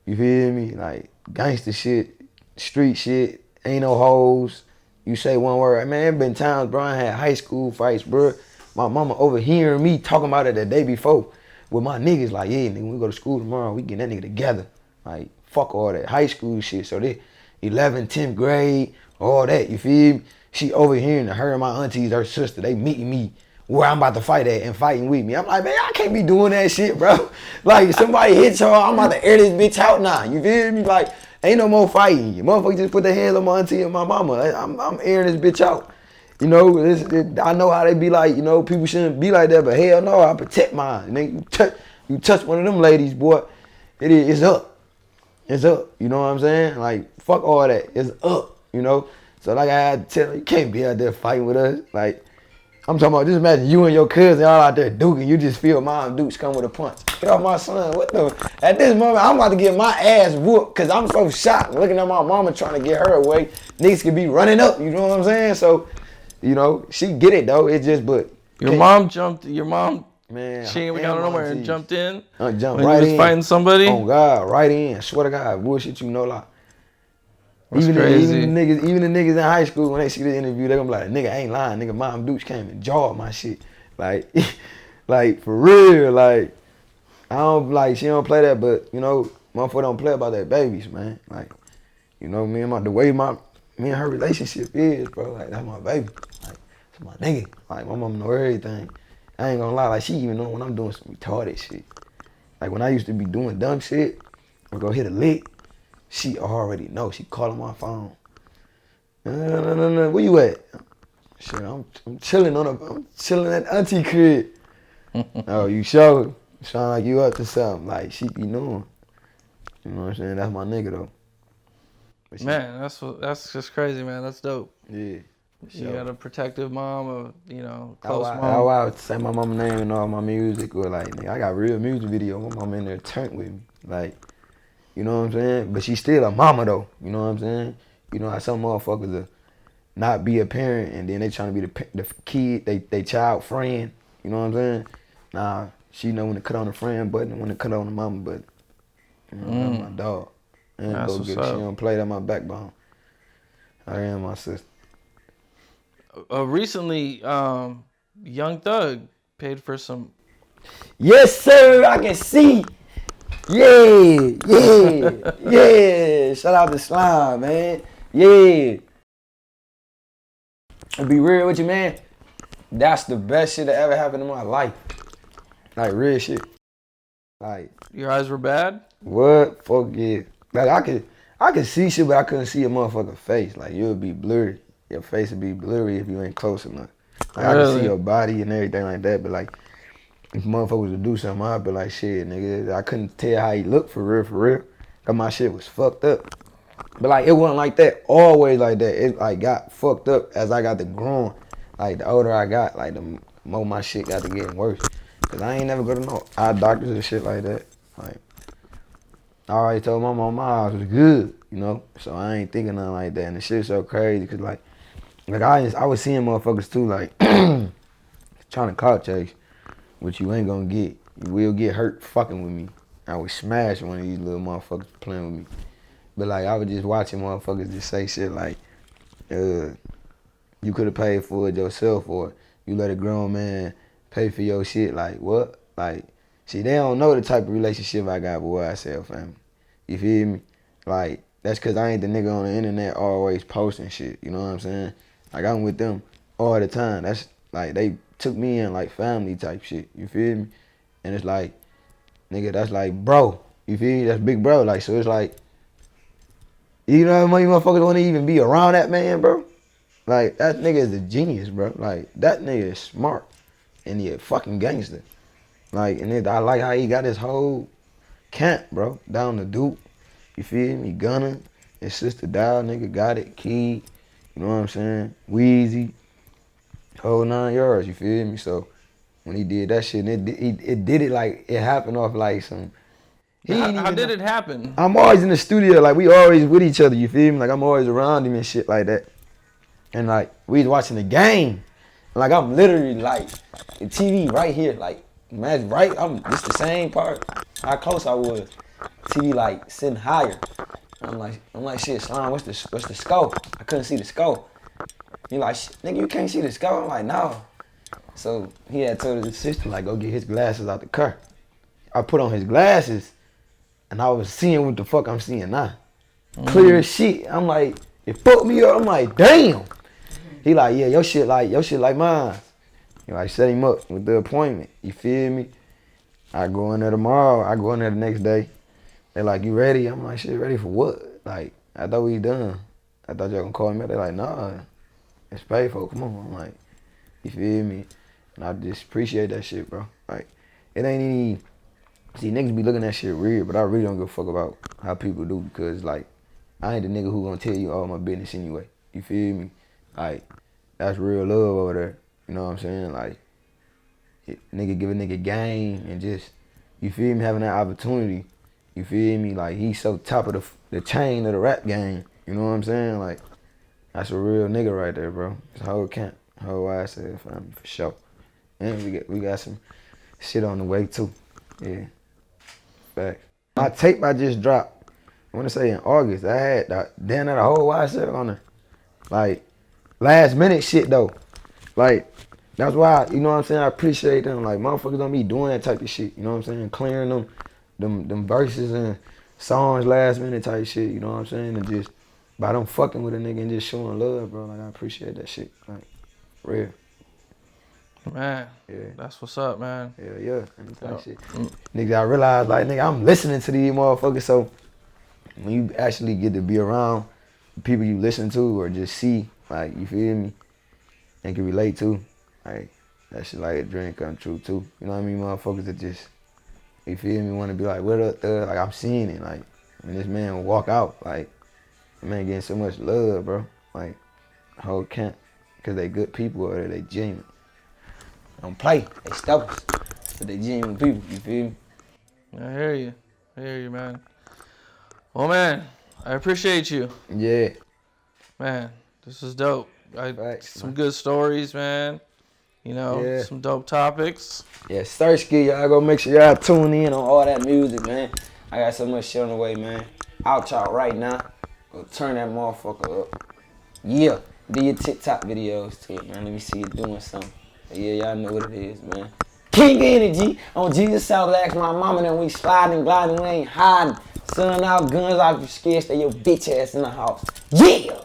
you feel me? Like, gangster shit, street shit, ain't no hoes. You say one word, man, it been times, bro, I had high school fights, bro. My mama overhearing me talking about it the day before with my niggas, like, yeah, nigga, when we go to school tomorrow, we get that nigga together. Like, fuck all that high school shit. So they 11th, 10th grade, all that, you feel me? She overhearing her and my aunties, her sister, they meeting me where I'm about to fight at and fighting with me. I'm like, man, I can't be doing that shit, bro. Like, somebody hit y'all, I'm about to air this bitch out now. You feel me? Like, ain't no more fighting. You motherfuckers just put their hands on my auntie and my mama. I'm airing this bitch out. You know, I know how they be like, you know, people shouldn't be like that, but hell no, I protect mine. And you touch one of them ladies, boy, it's up. It's up. You know what I'm saying? Like, fuck all that. It's up, you know? So like I had to tell her, you can't be out there fighting with us. Like, I'm talking about, just imagine you and your cousin all out there duking. You just feel Mom Dukes come with a punch. Get off my son. What the? At this moment, I'm about to get my ass whooped because I'm so shocked looking at my mama trying to get her away. Niggas could be running up. You know what I'm saying? So, you know, she get it though. It's just, but your mom, man, she ain't got nowhere and jumped in. Jumped when right you was in. Fighting somebody. Oh God, right in. I swear to God, bullshit you know like. That's crazy. Even the niggas in high school, when they see the interview, they gonna be like, nigga ain't lying, nigga Mom Dukes came and jawed my shit. Like, like for real, like, I don't, like, she don't play that, but, you know, motherfucker don't play about that babies, man. Like, you know, me and her relationship is, bro, like, that's my baby. Like, it's my nigga. Like, my mama know everything. I ain't gonna lie, like she even know when I'm doing some retarded shit. Like when I used to be doing dumb shit or go hit a lick, she already know. She calling my phone. No, where you at? Shit, I'm chilling I'm chilling at auntie crib. Oh, you sure? Sound like you up to something. Like she be knowing. You know what I'm saying? That's my nigga though. Man, that's just crazy, man. That's dope. Yeah. You got a protective mom, or That's close why mom. I would say my mama name and all my music, or like, nigga, I got real music video. My mama in there turned with me. Like, you know what I'm saying? But she still a mama though. You know what I'm saying? You know how some motherfuckers not be a parent and then they trying to be the kid, they child friend. You know what I'm saying? Nah, she know when to cut on the friend button and when to cut on the mama button. You know, that's my dog. And That's go what's get up. She don't play, that my backbone. I am my sister. Recently, Young Thug paid for some. Yes, sir, I can see. Yeah. Shout out to Slime, man. Yeah. To be real with you, man, that's the best shit that ever happened in my life. Like, real shit. Like, Your eyes were bad? what? Fuck yeah. Like, I could see shit, but I couldn't see a motherfucking face. Like, you would be blurry. Your face would be blurry if you ain't close enough. Like, I could see your body and everything like that, but like, if motherfuckers would do something, I'd be like, shit, nigga. I couldn't tell how he looked for real. Cause my shit was fucked up. But like, it wasn't like that, always like that. It like got fucked up as I got to growing. Like, the older I got, like, the more my shit got to getting worse. Cause I ain't never go to no eye doctors and shit like that. Like, I already told my mom my eyes was good, you know? So I ain't thinking nothing like that. And the shit's so crazy, cause like I was seeing motherfuckers too, like, trying to clout chase, which you ain't gonna get. You will get hurt fucking with me. I would smash one of these little motherfuckers playing with me. But like, I was just watching motherfuckers just say shit like, you could have paid for it yourself, or you let a grown man pay for your shit. Like, what? Like, see, they don't know the type of relationship I got with I Sell family. You feel me? Like, that's cause I ain't the nigga on the internet always posting shit. You know what I'm saying? Like, I'm with them all the time. That's like, they took me in like family type shit. You feel me? And it's like, nigga, that's like bro. You feel me? That's big bro. Like, so it's like, you know how many motherfuckers want to even be around that man, bro? Like, that nigga is a genius, bro. Like, that nigga is smart. And he a fucking gangster. Like, and I like how he got his whole camp, bro. Down the Duke. You feel me? Gunner. His sister died, nigga. Got it. Key. You know what I'm saying? Wheezy. Whole 9 yards, you feel me? So, when he did that shit, it did it like, it happened off like some... How did it happen? I'm always in the studio, like, we always with each other, you feel me? Like, I'm always around him and shit like that. And like, we was watching the game. Like, I'm literally like, the TV right here, like, imagine, right? It's the same part, how close I was. TV like sitting higher. I'm like, shit, Slime, what's the scope? I couldn't see the scope. He like, nigga, you can't see the scope? I'm like, no. So he had told his sister, like, go get his glasses out the car. I put on his glasses, and I was seeing what the fuck I'm seeing now. Clear as shit. I'm like, it fucked me up. I'm like, damn. He like, yeah, your shit like mine. You like, set him up with the appointment. You feel me? I go in there tomorrow. I go in there the next day. They like, you ready? I'm like, shit, ready for what? Like, I thought we done. I thought y'all gonna call me. They like, nah, it's paid for. Come on. I'm like, you feel me? And I just appreciate that shit, bro. Like, it ain't any. See, niggas be looking at shit weird, but I really don't give a fuck about how people do, because like, I ain't the nigga who gonna tell you all my business anyway. You feel me? Like, that's real love over there. You know what I'm saying? Like, nigga give a nigga game and just, you feel me, having that opportunity. You feel me? Like, he's so top of the chain of the rap game. You know what I'm saying? Like, that's a real nigga right there, bro. It's whole camp, whole YSL family for sure. And we got some shit on the way too. Yeah. Facts. My tape I just dropped, I want to say in August, I had damn near the whole YSL on there. Like, last minute shit though. Like, that's why, you know what I'm saying, I appreciate them. Like, motherfuckers don't be doing that type of shit, you know what I'm saying? Clearing them verses and songs last minute type shit, you know what I'm saying? And just, by them fucking with a nigga and just showing love, bro, like, I appreciate that shit. Like, real. Man, Yeah. that's what's up, man. Yeah. And type shit. Nigga, I realized, like, nigga, I'm listening to these motherfuckers, so when you actually get to be around the people you listen to or just see, like, you feel me, and can relate to, like, that shit like a dream come true, too. You know what I mean? Motherfuckers that just, you feel me, want to be like, what up, thug? Like, I'm seeing it, like, when this man walk out, like, the man getting so much love, bro. Like, the whole camp, because they good people or they genuine. Don't play, they steppers, but they genuine people, you feel me? I hear you, man. Well, man, I appreciate you. Yeah. Man, this is dope. Right, Some man. good stories, man. You know, Yeah. some dope topics. Yeah, Searchkey, y'all go make sure y'all tune in on all that music, man. I got so much shit on the way, man. Out y'all right now. Go turn that motherfucker up. Yeah, do your TikTok videos too, man. Let me see you doing something. But yeah, y'all know what it is, man. King Energy on Jesus South. Ask my mama that we sliding, gliding, we ain't hiding. Selling out guns out, you scared, stay your bitch ass in the house. Yeah!